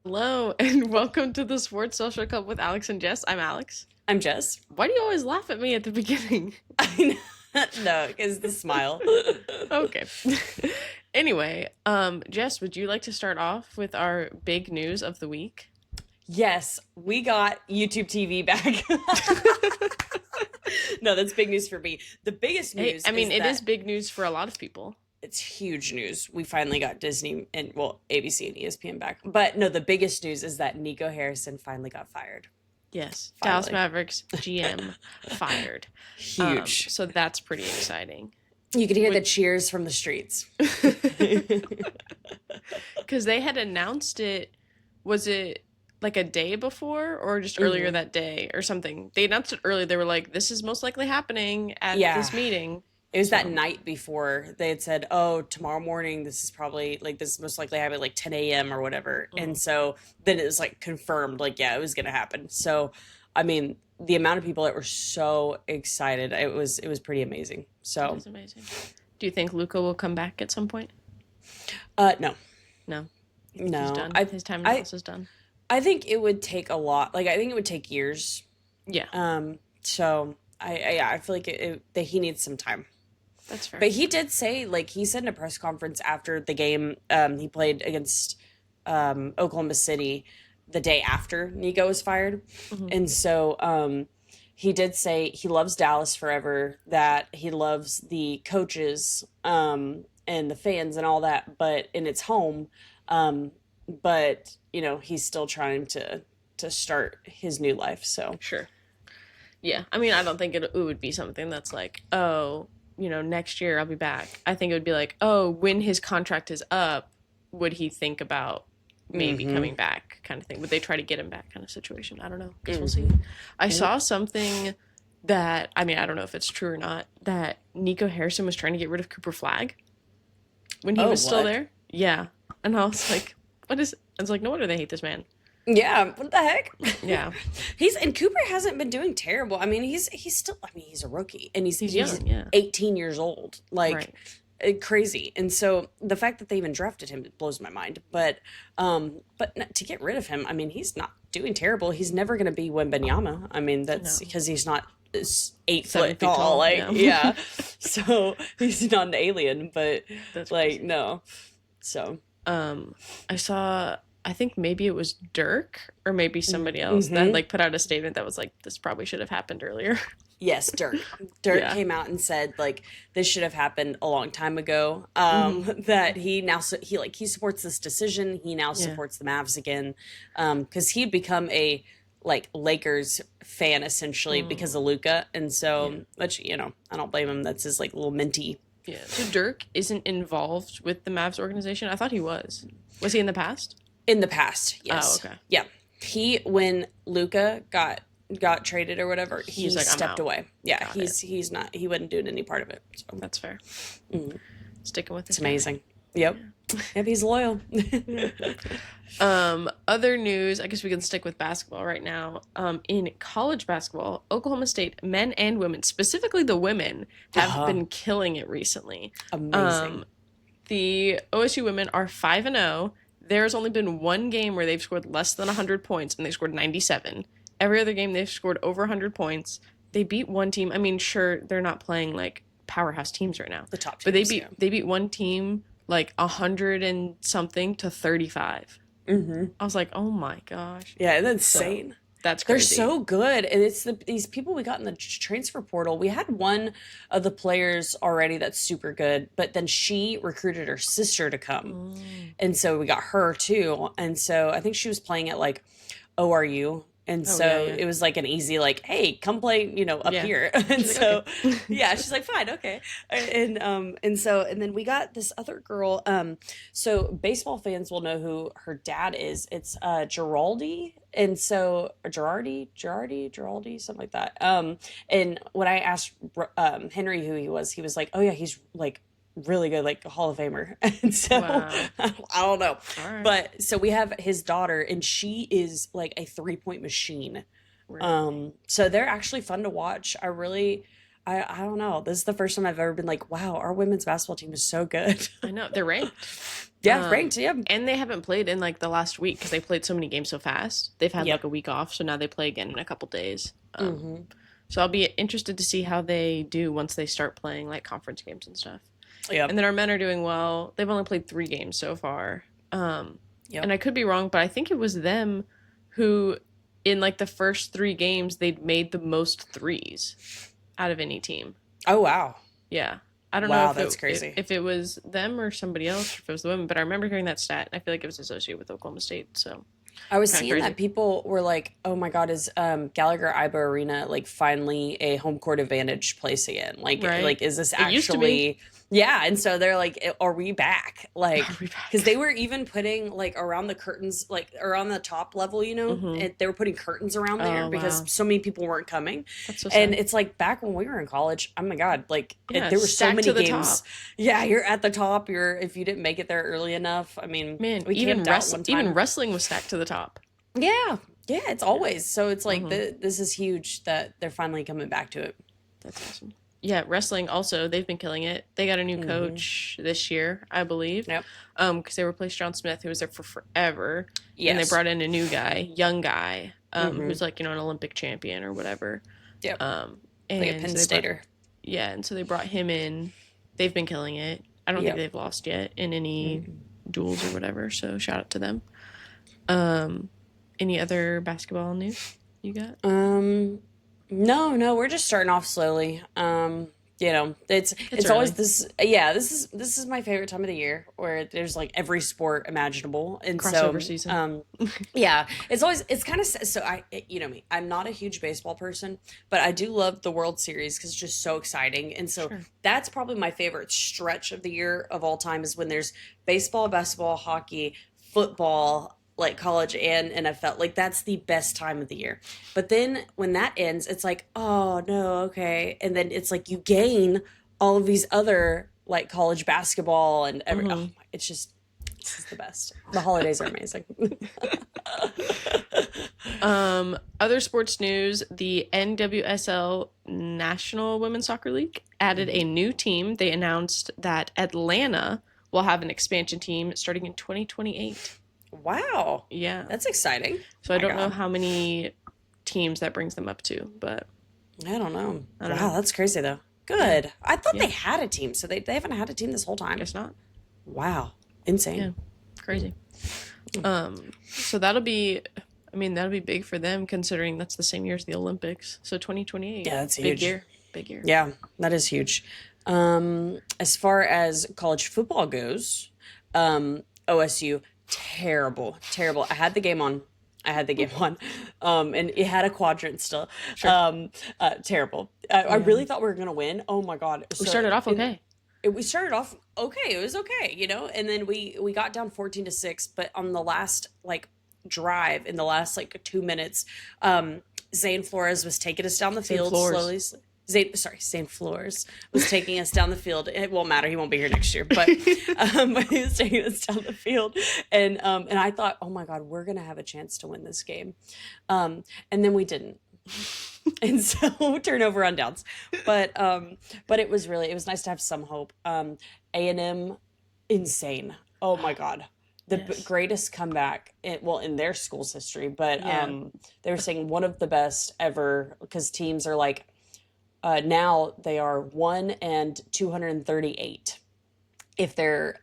Hello and welcome to the Sports Social Club with Alex and Jess. I'm Alex. I'm Jess. Why do you always laugh at me at the beginning? I know. No, it's the smile. Okay. Anyway, Jess, would you like to start off with our big news of the week? Yes, we got YouTube TV back. No, that's big news for me. The biggest Hey, news I mean, is it that is big news for a lot of people. it's huge news. We finally got Disney and, well, ABC and ESPN back. But no, the biggest news is that Nico Harrison finally got fired. Yes, Dallas Finally. Mavericks GM fired. Huge. So that's pretty exciting. You could hear the Wait. cheers from the streets. Because they had announced it, was it like a day before or just earlier Mhm. that day or something? They announced it early. They were like, this is most likely happening at Yeah. this meeting. It was that So, night before they had said, "Oh, tomorrow morning, this is probably like this is most likely happening like 10 a.m. or whatever." And mm, so then it was like confirmed, like yeah, it was gonna happen. So, I mean, the amount of people that were so excited, it was pretty amazing. it So, is amazing. Do you think Luca will come back at some point? no, No, he's no, done. His time in I, Dallas is done. I think it would take a lot. Like I think it would take years. Yeah, So I feel like that he needs some time. that's fair. But he did say, like, he said in a press conference after the game he played against Oklahoma City the day after Nico was fired. Hmm. And so he did say he loves Dallas forever, that he loves the coaches and the fans and all that, but in its home. But, he's still trying to start his new life. So, Sure. Yeah, I mean, I don't think it would be something that's like, oh, next year I'll be back. I think it would be like, oh, when his contract is up, would he think about maybe mm-hmm, coming back kind of thing? Would they try to get him back kind of situation? I don't know. Guess we'll see. mm-hmm. I Yep. saw something that, I mean, I don't know if it's true or not, that Nico Harrison was trying to get rid of Cooper Flag when he Oh, was still what? there. Yeah. And I was like, what is, I was like, no wonder they hate this man. Yeah, what the heck? Yeah. And Cooper hasn't been doing terrible. I mean, he's still, I mean, he's a rookie and he's He's he's young. Yeah. 18 years old. Like Right. crazy. And so the fact that they even drafted him blows my mind. But to get rid of him, I mean, he's not doing terrible. He's never going to be Wembanyama. I mean, that's No. because he's not 8 7 foot feet tall. tall. Like, Yeah. yeah. So he's not an alien, but That's like, crazy. no. So, um I saw, I think maybe it was Dirk or maybe somebody else that mm-hmm. like put out a statement that was like, this probably should have happened earlier. Yes, Dirk. Dirk Yeah. came out and said like this should have happened a long time ago. Hmm. That he now he supports this decision. He now Yeah. supports the Mavs again, because he'd become a like Lakers fan essentially because Mm. of Luca, and Yeah. so which I don't blame him. That's his like little minty. Yeah. So Dirk isn't involved with the Mavs organization? I thought he was. Was he in the past? In the past, Oh, yes, okay. yeah. He when Luca got traded or whatever, He's he like, I'm stepped out. away. Yeah, Got it. he's not he wasn't doing any part of it. So That's fair. mm, Sticking with it's this guy. amazing. Yep. Yep, he's loyal. Yeah. Other news, I guess we can stick with basketball right now. In college basketball, Oklahoma State men and women, specifically the women, have Uh-huh. been killing it recently. Amazing. The OSU women are 5-0. There's only been one game where they've scored less than 100 points, and they scored 97. Every other game, they've scored over 100 points. They beat one team. I mean, sure, they're not playing like powerhouse teams right now, The top but they teams, beat yeah. they beat one team like 100 and something to 35. Mm-hmm. I was like, oh my gosh, Yeah, that's so insane. that's They're crazy. so good, and it's these people we got in the transfer portal. We had one of the players already that's super good, but then she recruited her sister to come, Mm. and so we got her too. And so I think she was playing at like ORU. And Oh yeah, so yeah, it was like an easy, like, hey, come play, up yeah. here. And She's like, so, okay. yeah, she's like, fine, okay. And then we got this other girl. So baseball fans will know who her dad is. It's Giraldi. And so Giraldi, something like that. And when I asked Henry who he was like, oh yeah, he's like really good, like a Hall of Famer. And so Wow. I don't know. All right. But so we have his daughter, and she is like a 3-point machine. Really. So they're actually fun to watch. I don't know. This is the first time I've ever been like, wow, our women's basketball team is so good. I know they're ranked. Yeah, ranked. Yep. And they haven't played in like the last week because they played so many games so fast. They've had like Yep. a week off, so now they play again in a couple days. Hmm. So I'll be interested to see how they do once they start playing like conference games and stuff. Yep. And then our men are doing well. They've only played 3 games so far. Yep. And I could be wrong, but I think it was them who, in like the first 3 games, they'd made the most threes out of any team. Oh wow. Yeah. I don't know Wow, if that's crazy. if it was them or somebody else, or if it was the women, but I remember hearing that stat, and I feel like it was associated with Oklahoma State. So I was kind of seeing crazy. that people were like, "Oh my God, is Gallagher Iba Arena like finally a home court advantage place again? Right? Is this It used to be. actually?" Yeah, and so they're like, "Are we back?" Like, Are we because back? they were even putting like around the curtains, like around the top level, Mm-hmm. and they were putting curtains around there Oh because wow, so many people weren't coming. that's so And sad. it's like back when we were in college. Oh my God, Yeah, there were so stacked many to the games. top. Yeah, you're at the top. You're if you didn't make it there early enough. I mean, Man, we camped out one even time. wrestling was stacked to the top. Yeah. Yeah, it's Yeah. always. So it's like Mm-hmm. this is huge that they're finally coming back to it. That's awesome. Yeah, wrestling also, they've been killing it. They got a new Hmm. coach this year, I believe. Yep. Because they replaced John Smith, who was there for forever, and they Yes. brought in a new guy, young guy, Hmm. who's like an Olympic champion or whatever. Yep. Um, Like a and Penn so they brought Stater. yeah, and so they brought him in. They've been killing it. I don't think Yep. they've lost yet in any Mhm. duels or whatever. So shout out to them. Um, any other basketball news you got? No, we're just starting off slowly. It's It's always early. this. Yeah, this is my favorite time of the year where there's like every sport imaginable, and Crossover so season. yeah, it's kind of so you know me, I'm not a huge baseball person, but I do love the World Series because it's just so exciting, and so Sure. that's probably my favorite stretch of the year of all time is when there's baseball, basketball, hockey, football, like college and NFL. Like that's the best time of the year. But then when that ends, it's like, oh no, okay. And then it's like you gain all of these other like college basketball and Hmm. it's just this is the best. The holidays are amazing. Other sports news: the NWSL National Women's Soccer League added a Mhm. new team. They announced that Atlanta will have an expansion team starting in 2028. Wow. Yeah. That's exciting. So I My don't know God. how many teams that brings them up to, but I don't know. I don't Wow, know. that's crazy though. Yeah. Good. I thought Yeah. they had a team, so they haven't had a team this whole time. Guess not. Wow. Yeah. Insane. Crazy. So that'll be big for them considering that's the same year as the Olympics. So 2028. Yeah, that's Big huge. year. Big year. Yeah, that is huge. As far as college football goes, OSU, terrible, terrible. I had the game on. I had the game on. And it had a quadrant still. Sure. Terrible. I Yeah. really thought we were gonna win. Oh my God. We So started off okay. we started off okay. It was okay, and then we got down 14-6, but on the last like drive in the last like 2 minutes, Zane Flores was taking us down the Same field floors. slowly. Zane Flores was taking us down the field. It won't matter; he won't be here next year. But he was taking us down the field, and I thought, oh my God, we're gonna have a chance to win this game, and then we didn't. And so turnover on downs, but it was nice to have some hope. A&M, insane. Oh my God, the Yes. greatest comeback in their school's history. But Yeah. they were saying one of the best ever because teams are like now they are 1 and 238 if they're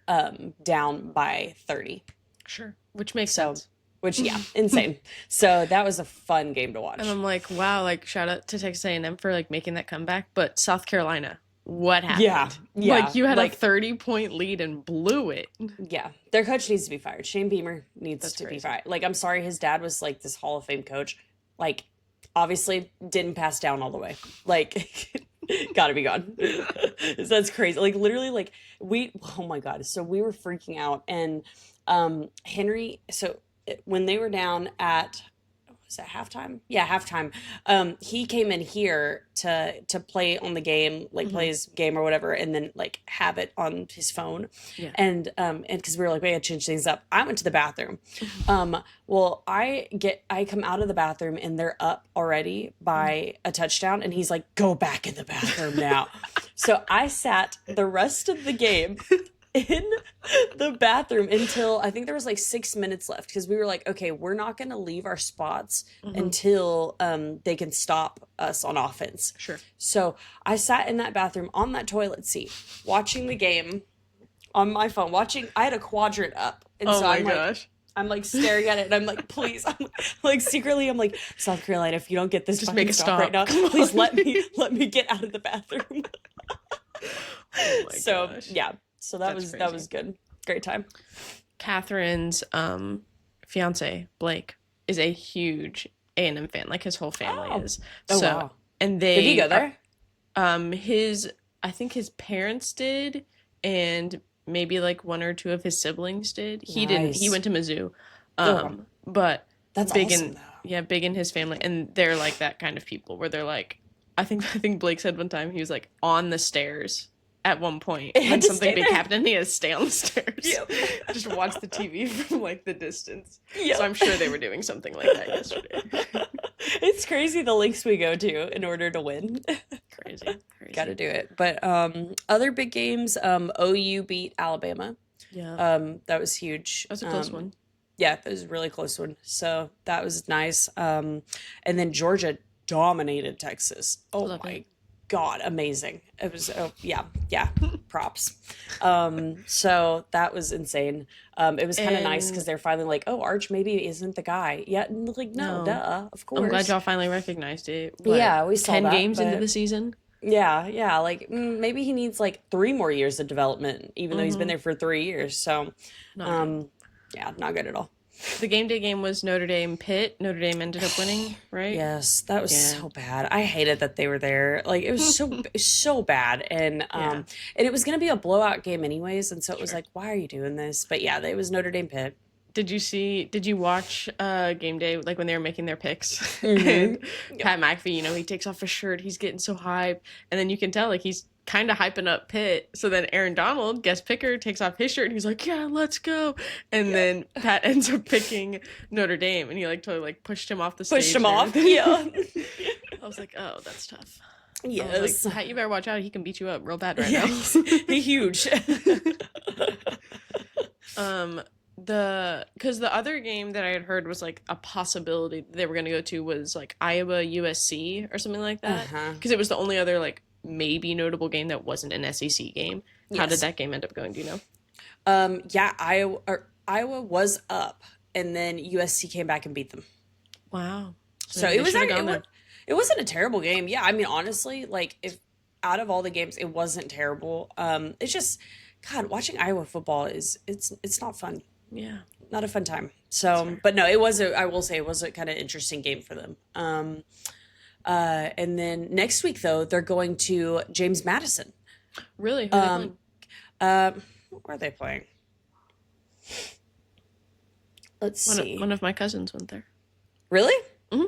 down by 30. Sure. Which makes So sense. which yeah, insane. So that was a fun game to And watch. I'm like, wow, like shout out to Texas A&M for like making that comeback. But South Carolina, what Yeah, happened? yeah. Like you had a Like 30-point lead and blew it. yeah, their coach needs to be fired. Shane Beamer needs That's to be crazy. fired. Like, I'm sorry, his dad was like this Hall of Fame coach. Like, obviously didn't pass down all the way. Like, gotta be gone. That's crazy. Like, literally, like oh my God. So we were freaking out, and Henry. So when they were down at was it halftime? Yeah, halftime. He came in here to play on the game, like play Hmm. his game or whatever, and then like have it on his phone. Yeah. And because we were like, we gotta change things up. I went to the bathroom. Well, I come out of the bathroom and they're up already by a touchdown, and he's like, go back in the bathroom now. So I sat the rest of the game in the bathroom until I think there was like 6 minutes left, because we were like, okay, we're not going to leave our spots Hmm. until they can stop us on offense. Sure. So I sat in that bathroom on that toilet seat watching the game on my phone. Watching, I had a quadrant up, and Oh so my gosh. I'm like staring at it, and I'm like, please, I'm like secretly, I'm like, South Carolina, if you don't get this Just fucking make it stop right now, stop. Come please on. let me get out of the bathroom. Oh my So gosh. yeah, so That's that crazy. was good, great time. Catherine's fiance, Blake, is a huge A&M fan. Like his whole family Oh, is. oh So, wow, and did he they go are there? his I think his parents did, and maybe like one or two of his siblings did. He didn't. He Nice. went to Mizzou. Oh, But that's big awesome in though. yeah, big in his family, and they're like that kind of people where they're like, I think Blake said one time he was like on the stairs at one point It when had to something stay big there. happened and he had to stay on the stairs. Yep. Just watch the TV from like the distance. So Yep. I'm sure they were doing something like that yesterday. It's crazy the links we go to in order to win. Crazy, Got to crazy. do it. But other big games, OU beat Alabama. Yeah, That was huge. that was a close one. Yeah, that was a really close one. So that was nice. And then Georgia dominated Texas. Oh Love my it. God, amazing. It was, oh, yeah, yeah, props. So that was insane. It was kind of nice because And they're finally like, oh, Arch maybe isn't the guy. Yeah, and like, no, no, duh, of I'm glad course. y'all finally recognized it. What, Yeah, we saw 10 that, games into but the season? yeah, yeah, like maybe he needs like 3 more years of development, even though he's been Mm-hmm. there for 3 years. So, Not good. um, yeah, not good at all. The game day game was Notre Dame Pitt. Notre Dame ended up winning, right? Yes, that was Yeah. so bad. I hated that they were there. Like it was so bad, Yeah, and it was gonna be a blowout game anyways, and so it was sure. like, why are you doing this? But yeah, it was Notre Dame Pitt. Did you watch game day like when they were making their picks? Mm-hmm. And Yep. Pat McAfee, he takes off his shirt, he's getting so hyped, and then you can tell like he's kind of hyping up Pitt. So then Aaron Donald, guest picker, takes off his shirt and he's like, "Yeah, let's go." And Yep. then Pat ends up picking Notre Dame, and he like totally like pushed him off the Pushed stage him and off. everything. Yeah. I was like, "Oh, that's tough." I was like, Yes. "Pat, you better watch out. He can beat you up real bad right Yeah, now." he's huge. Um, because the other game that I had heard was like a possibility they were gonna go to was like Iowa USC or something like that. Uh-huh. Because it was the only other like maybe notable game that wasn't an SEC game. How did Yes. that game end up going? Do you know? Yeah, Iowa was up, and then USC came back and beat them. Wow. So Maybe it they was should have actually, gone there. it wasn't a terrible game. Yeah, I mean honestly, like if out of all the games, it wasn't terrible. It's just God, watching Iowa football is it's not fun. Yeah, Not a fun time. that's So, fair. but no, it was a I will say it was a kind of interesting game for them. And then next week though, they're going to James Madison. Really? Who are they Um, playing? where are they playing? Let's One of, see. one of my cousins went there. Really? Hmm.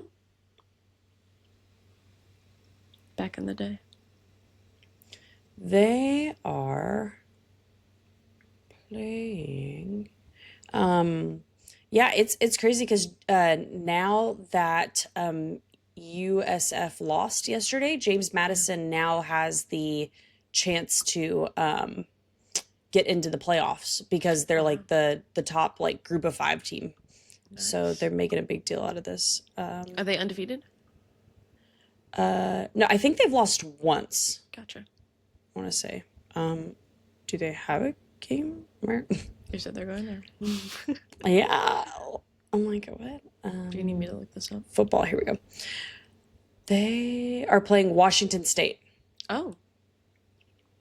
Back in the day. They are playing. Yeah, it's crazy because now that USF lost yesterday, James Yeah. Madison now has the chance to get into the playoffs because they're Wow. like the top like group of five team. So Nice. they're making a big deal out of this. Are they undefeated? No, I think they've lost once. Gotcha. I want to say. Do they have a game? Where? You said they're going there. Yeah. Oh my God, what? Do you need me to look this up? Football. Here we go. They are playing Washington State. Oh,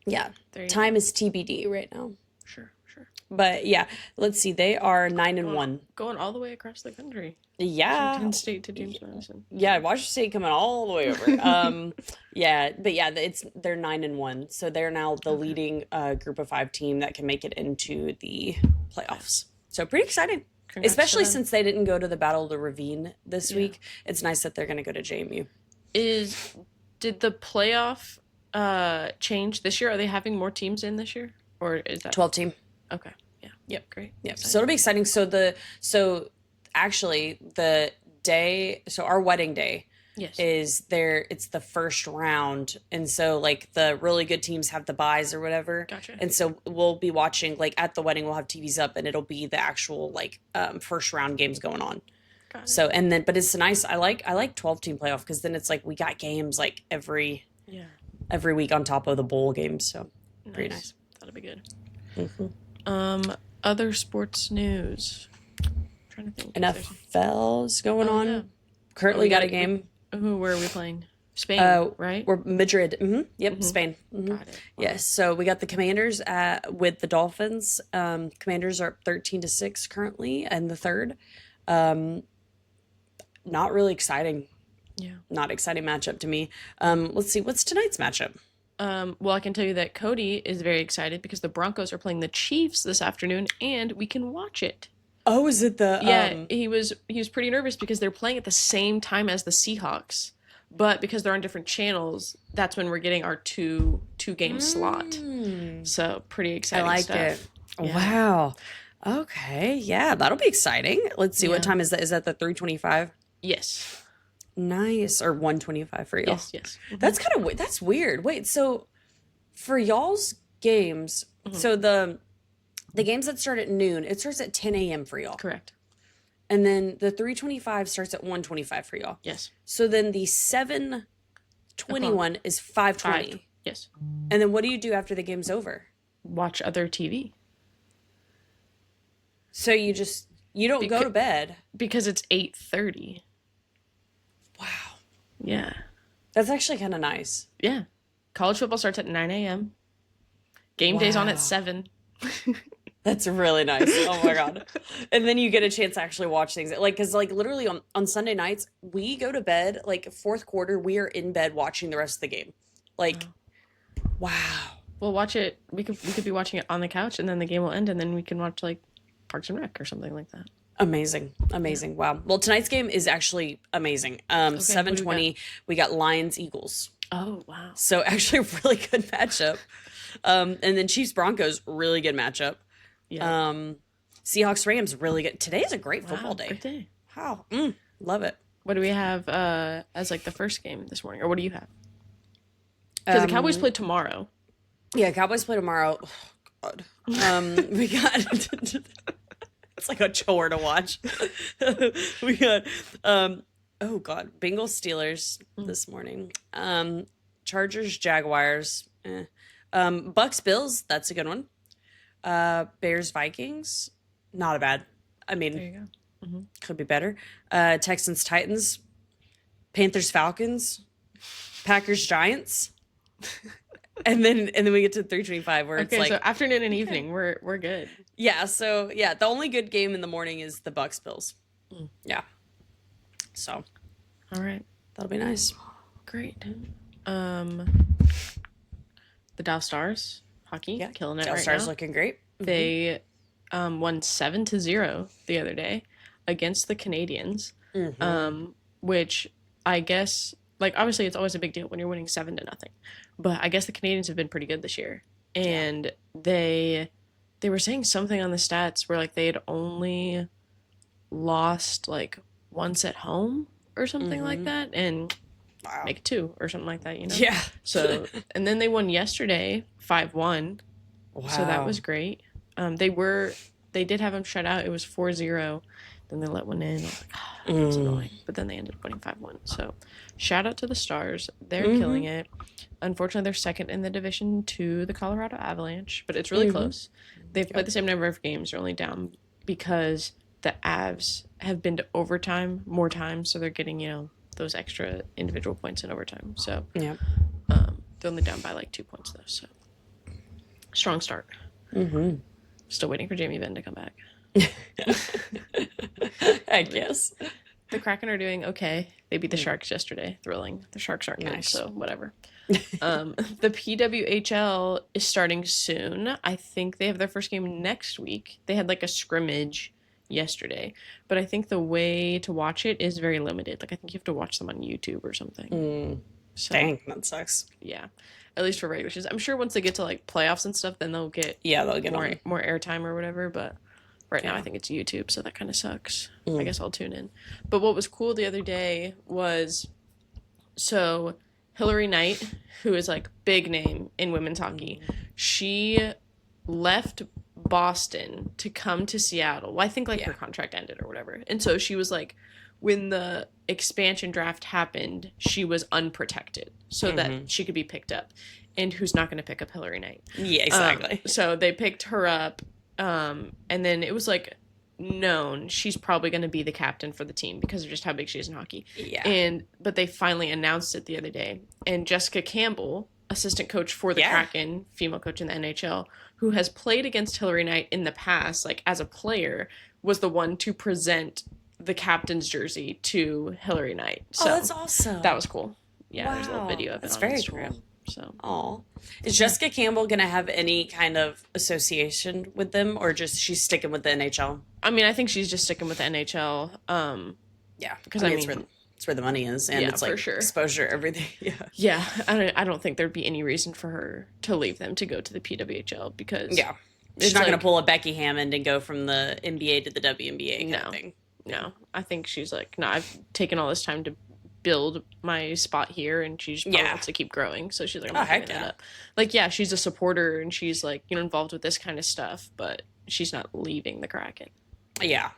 Yeah. there you go. Time is TBD right now. Sure, sure. But yeah, let's see. They are 9-1. Going all the way across the country. Yeah. Washington State to James Madison. Yeah, Washington State coming all the way over. Yeah, but yeah, they're 9-1, so they're now the leading group of five team that can make it into the playoffs. So pretty exciting. Congrats to Especially them. since they didn't go to the Battle of the Ravine this Yeah. week. It's nice that they're going to go to JMU. Did the playoff change this year? Are they having more teams in this year? Or is that 12 team. okay. Yeah. Yep. Great. Yep. So Exciting. it'll be exciting. So actually the day, so our wedding day Yes. it's the first round, and so like the really good teams have the buys or whatever. Gotcha. And so we'll be watching, like at the wedding we'll have TVs up, and it'll be the actual like first round games going on. Got it. So and then but it's nice. I like 12 team playoff, because then it's like we got games like every week on top of the bowl games. So pretty nice. That'll be good. Mm-hmm. Other sports news. I'm trying to think. NFL's going on. Yeah. Currently got a game. Where are we playing? Spain, right? We're Madrid. Mm-hmm. Yep, Mhm. Spain. Mm-hmm. Got it. Wow. Yes, so we got the Commanders with the Dolphins. Commanders are up 13-6 currently, and the third. Not really exciting. Yeah. Not exciting matchup to me. Let's see, what's tonight's matchup? Well, I can tell you that Cody is very excited because the Broncos are playing the Chiefs this afternoon, and we can watch it. Oh, is it the Yeah, he was pretty nervous because they're playing at the same time as the Seahawks, but because they're on different channels, that's when we're getting our two game slot. So pretty I exciting like stuff. it. Yeah. Wow. Okay, yeah, that'll be exciting. Let's see, Yeah. what time is that? Is that the 3:25? Yes. Nice. Or 1:25 for y'all. Yes. That's kind of that's weird. Wait, so for y'all's games, so the games that start at noon, it starts at 10 a.m. for y'all. Correct. And then the 3:25 starts at 1:25 for y'all. Yes. So then the 7:21 is 5:20. 5. Yes. And then what do you do after the game's over? Watch other TV So you don't go to bed. because it's 8:30. Wow. Yeah. That's actually kind of nice. Yeah. College football starts at 9 a.m. Game day's on Wow. at 7. That's really nice. Oh my God. And then you get a chance to actually watch things. Like, because like literally on Sunday nights, we go to bed, like fourth quarter, we are in bed watching the rest of the game. Like, wow. We'll watch it. We could be watching it on the couch, and then the game will end, and then we can watch like Parks and Rec or something like that. Amazing. Amazing. Wow. Well, tonight's game is actually amazing. what do 7:20, we got Lions Eagles. Oh wow. So actually a really good matchup. And then Chiefs Broncos, really good matchup. Yeah. Seahawks Rams, really good. Today is a great football Wow, day. great day. Wow. Love it. What do we have as like the first game this morning, or what do you have? Because the Cowboys play tomorrow. Yeah, Cowboys play tomorrow. Oh, God. We got it's like a chore to watch. We got oh God, Bengals Steelers this morning. Chargers Jaguars. Bucks Bills, that's a good one. Bears Vikings, not a bad. I mean, There you go. could be better. Texans Titans, Panthers Falcons, Packers Giants. And then we get to 3:25 where it's Okay, like so afternoon and evening, we're good. yeah, so yeah, the only good game in the morning is the Bucks Bills. Yeah. So, All right, that'll be nice. great. The Dow Stars hockey, Yeah. killing it South right Stars now. looking great. They won 7-0 the other day against the Canadians, which I guess, like, obviously it's always a big deal when you're winning 7-0, but I guess the Canadians have been pretty good this year, and they were saying something on the stats where like they had only lost like once at home or something like that, and Wow. make 2 or something like that, you know? Yeah. So, and then they won yesterday 5-1. Wow. So that was great. They did have them shut out. It was 4-0. Then they let one in. I was like, oh, that's annoying. But then they ended up winning 5-1. So shout out to the Stars. They're killing it. Unfortunately, they're second in the division to the Colorado Avalanche, but it's really close. They've played the same number of games. They're only down because the Avs have been to overtime more times, so they're getting, those extra individual points in overtime. So Yeah. they're only down by like 2 points though. So strong start. Still waiting for Jamie Benn to come back. I guess. The Kraken are doing okay. They beat the Sharks yesterday. Thrilling. The Sharks aren't good, Nice. so whatever. The PWHL is starting soon. I think they have their first game next week. They had like a scrimmage yesterday, but I think the way to watch it is very limited. Like I think you have to watch them on YouTube or something. Mm, So dang, that sucks. yeah, at least for regular season. I'm sure once they get to like playoffs and stuff, then they'll get Yeah, they'll get more on. more airtime or whatever. But right now, I Yeah. think it's YouTube, so that kind of sucks. I Mm. guess I'll tune in. But what was cool the other day was so Hillary Knight, who is like big name in women's hockey, Mm. she left Boston to come to Seattle. Well, I think like her Yeah. contract ended or whatever. And so she was like when the expansion draft happened, she was unprotected so that Hmm. she could be picked up. And who's not going to pick up Hillary Knight? Yeah, exactly. So they picked her up, and then it was like known she's probably going to be the captain for the team because of just how big she is in hockey. Yeah. And but they finally announced it the other day, and Jessica Campbell, assistant coach for the Yeah. Kraken, female coach in the NHL, who has played against Hillary Knight in the past, like as a player, was the one to present the captain's jersey to Hillary Knight. So Oh, that's awesome. that was cool. Yeah, there's a little Wow, video of it that's on very Instagram. cool. So Oh, is Jessica Campbell gonna have any kind of association with them, or just she's sticking with the NHL? I mean, I think she's just sticking with the NHL. Yeah, Because it's where the money is, and yeah, it's for like sure. exposure, everything. Yeah, Yeah, I don't think there'd be any reason for her to leave them to go to the PWHL because yeah. She's it's not gonna like, pull a Becky Hammond and go from the NBA to the WNBA kind No. of thing. no. I think she's like, no, I've taken all this time to build my spot here, and she just probably Yeah. wants to keep growing. So she's like, I'm Oh, not heck giving that yeah. up. Like, yeah, she's a supporter and she's like, involved with this kind of stuff, but she's not leaving the Kraken. Yeah.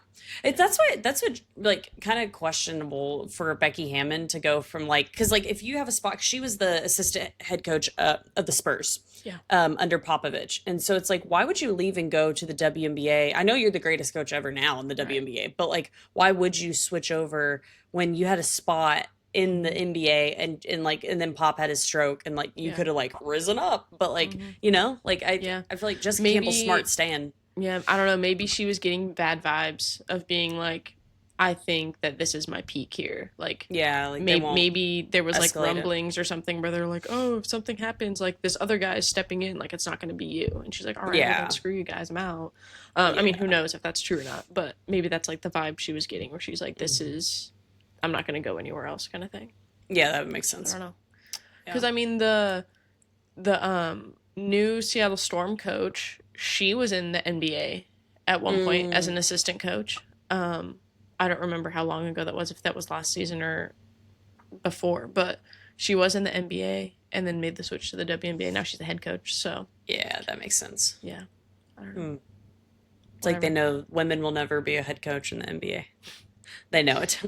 That's what like kind of questionable for Becky Hammond to go from like, because like if you have a spot, she was the assistant head coach of the Spurs, Yeah. under Popovich, and so it's like, why would you leave and go to the WNBA? I know you're the greatest coach ever now in the Right. WNBA, but like, why would you switch over when you had a spot in the NBA and then Pop had his stroke and like you Yeah. could have like risen up, but like Mhm. like Yeah. I feel like Jessica Maybe- Campbell's smart stand. Yeah, I don't know. Maybe she was getting bad vibes of being like, I think that this is my peak here. Like, Yeah, like they maybe, won't maybe there was like escalate it. rumblings or something where they're like, oh, if something happens, like this other guy is stepping in, like it's not going to be you. And she's like, all right, well, Yeah. then screw you guys, I'm out. I mean, who knows if that's true or not, but maybe that's like the vibe she was getting where she's like, this is, I'm not going to go anywhere else kind of thing. Yeah, that makes I sense. don't know. Yeah. Because I mean, the new Seattle Storm coach, she was in the NBA at one point as an assistant coach. I don't remember how long ago that was, if that was last season or before, but she was in the NBA and then made the switch to the WNBA. Now she's the head coach. So Yeah, that makes sense. yeah, I don't know. It's like they Whatever. know women will never be a head coach in the NBA. They know it.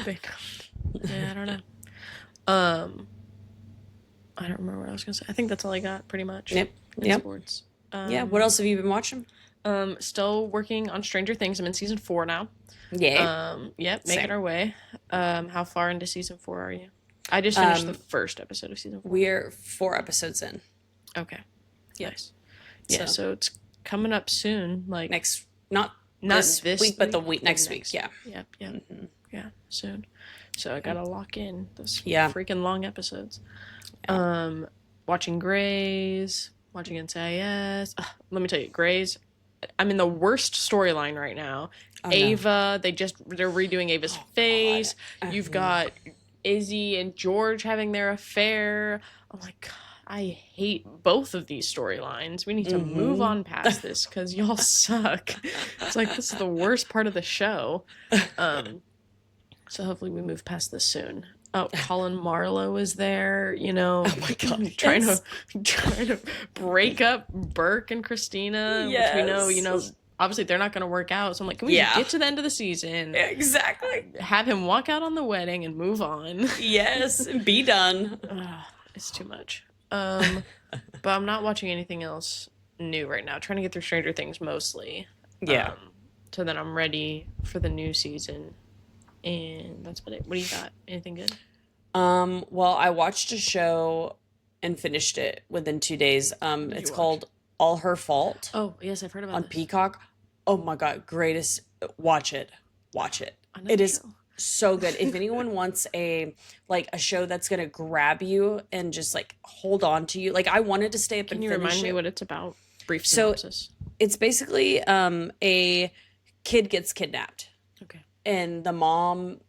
They don't. Yeah, I don't know. I don't remember what I was gonna say. I think that's all I got, pretty much. Yep. In Yep. sports. Yeah. What else have you been watching? Still working on Stranger Things. I'm in season 4 now. Yeah. Yep, making Same. our way. How far into season 4 are you? I just finished the first episode of season 4. We're 4 episodes in. Okay. Yep. Nice. Yeah, So- so it's coming up soon. Like Next, not not this week, but the week next week. Yeah. Yep, yep. Yeah, soon. So I gotta lock in those Yeah. freaking long episodes. Watching Grays, watching NCIS. Ugh, let me tell you, Grays. I'm in the worst storyline right now. Oh, no. Ava, they're redoing Ava's face. You've got Izzy and George having their affair. I'm like, God, I hate both of these storylines. We need to move on past this because y'all suck. It's like this is the worst part of the show. So hopefully we move past this soon. Oh, Colin Marlowe is there, Oh my God, trying yes. to break up Burke and Christina, which we know, Yes. obviously they're not going to work out. So I'm like, can we just Yeah. get to the end of the season, Exactly. have him walk out on the wedding and move on? Yes. Be done. It's too much. But I'm not watching anything else new right now. Trying to get through Stranger Things mostly. Yeah. So that I'm ready for the new season. And that's about it. What do you got? Anything good? Well, I watched a show and finished it within 2 days. It's watch? called All Her Fault Oh, yes, I've heard about on this. Peacock. Oh my God, greatest. Watch it. Watch it. I know It the is show. so good. If anyone wants a show that's gonna grab you and just like hold on to you, like I wanted to stay up Can and you finish remind me it. what it's about? Brief So- synopsis. It's basically a kid gets kidnapped, Okay. and the mom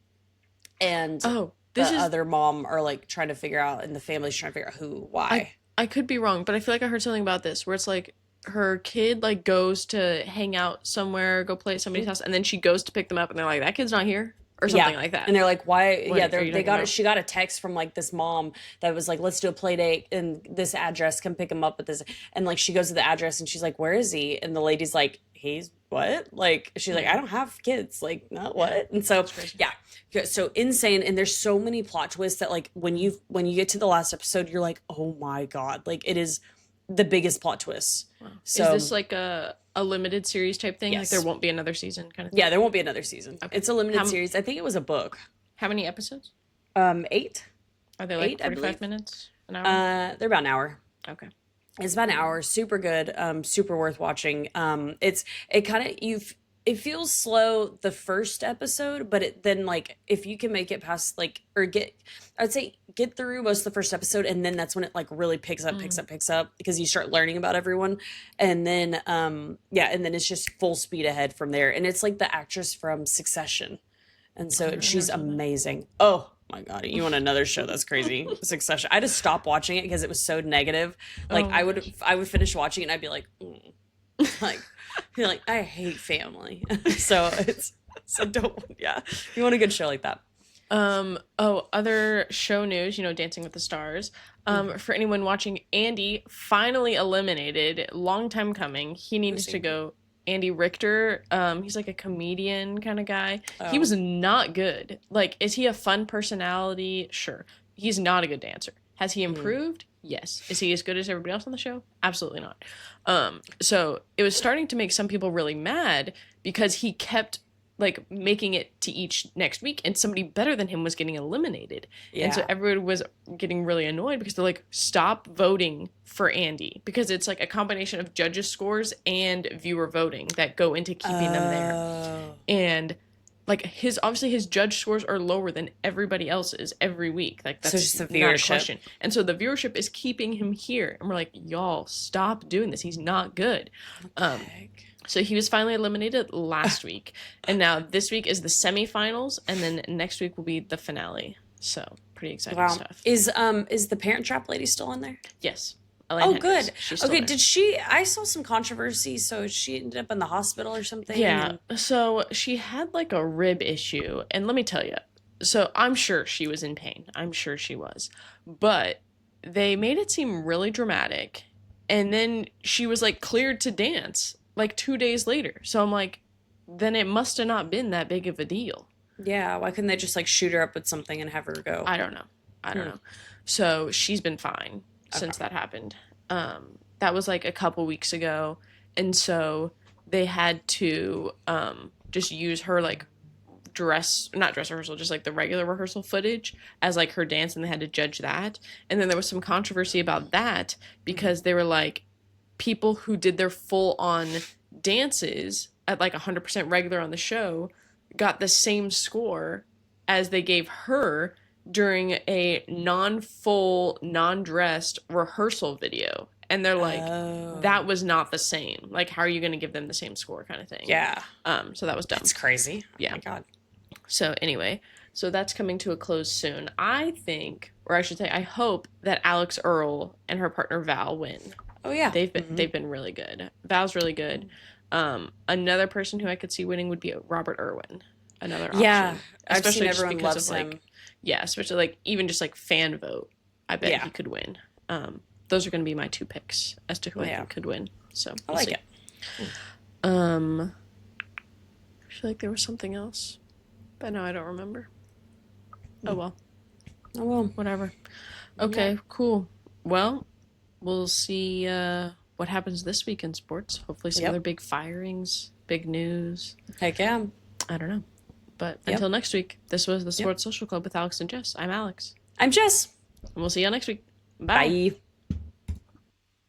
and Oh, the this is other mom are like trying to figure out, and the family's trying to figure out who, I why. I could be wrong, but I feel like I heard something about this where it's like her kid like goes to hang out somewhere, go play at somebody's house, and then she goes to pick them up, and they're like, "That kid's not here," or Yeah. something like that. And they're like, why? What Yeah, are they you talking got it. about? She got a text from like this mom that was like, let's do a play date and this address, come pick him up at this. And like, she goes to the address and she's like, where is he? And the lady's like, he's what? Like, she's like, I don't have kids. Like, not what? And so, That's crazy. yeah. So insane. And there's so many plot twists that like when you get to the last episode, you're like, oh my God. Like, it is the biggest plot twist. Wow. So, Is this like a limited series type thing? Like yes. there won't be another season kind of thing? Yeah, there won't be another season. Okay. It's a limited How, series. I think it was a book. how many episodes? 8. Are they like 8, I 45 believe. Minutes? An hour? They're about an hour. Okay. It's about an hour. Super good. Super worth watching. It kind of it feels slow the first episode, but then like if you can make it past like or I'd say get through most of the first episode, and then that's when it like really picks up because you start learning about everyone, and then and then it's just full speed ahead from there. And it's like the actress from Succession, and so she's amazing. Oh my God, you want another show that's crazy? Succession. I had to stop watching it because it was so negative. Like Oh I my would finish watching it and I'd be like, like, be like, I hate family. So don't, yeah. You want a good show like that. Other show news, Dancing with the Stars. For anyone watching, Andy finally eliminated, long time coming. He needs to go. Andy Richter, he's like a comedian kind of guy. Oh. He was not good. Like, is he a fun personality? Sure. He's not a good dancer. Has he improved? Yes. Is he as good as everybody else on the show? Absolutely not. So it was starting to make some people really mad because he kept like making it to each next week and somebody better than him was getting eliminated. Yeah. And so everybody was getting really annoyed because they're like, stop voting for Andy, because it's like a combination of judges' scores and viewer voting that go into keeping them there. And like his judge scores are lower than everybody else's every week. Like that's just the not a viewership. question. And so the viewership is keeping him here. And we're like, y'all, stop doing this. He's not good. So he was finally eliminated last week. And now this week is the semifinals, and then next week will be the finale. So pretty exciting stuff. Is the Parent Trap lady still in there? Yes. Oh, Elaine Hendricks. good. She's still Okay, there. I saw some controversy, so she ended up in the hospital or something? Yeah. So she had like a rib issue, and let me tell you. So I'm sure she was in pain. I'm sure she was. But they made it seem really dramatic. And then she was like cleared to dance like 2 days later. So I'm like, then it must have not been that big of a deal. Yeah, why couldn't they just like shoot her up with something and have her go? I don't know. So she's been fine since that happened. That was like a couple weeks ago. And so they had to just use her like not dress rehearsal, just like the regular rehearsal footage as like her dance, and they had to judge that. And then there was some controversy about that because they were like, people who did their full on dances at like 100% regular on the show got the same score as they gave her during a non-full, non-dressed rehearsal video. And they're like, that was not the same. Like, how are you going to give them the same score kind of thing? Yeah. So that was dumb. That's crazy. Yeah. Oh my God. So anyway, so that's coming to a close soon. I think, or I should say, I hope that Alex Earl and her partner Val win. Oh yeah. They've been really good. Val's really good. Another person who I could see winning would be Robert Irwin. Another option. Yeah. I've Especially seen just everyone because loves of like him. yeah, especially like even just like fan vote. I bet he could win. Those are going to be my 2 picks as to who I think could win. So I like it. I feel like there was something else, but no, I don't remember. Oh well. Oh well. Whatever. Okay, cool. Well, we'll see what happens this week in sports. Hopefully some other big firings, big news. Heck yeah. I don't know. But until next week, this was the Sports Social Club with Alex and Jess. I'm Alex. I'm Jess. And we'll see you next week. Bye. Bye.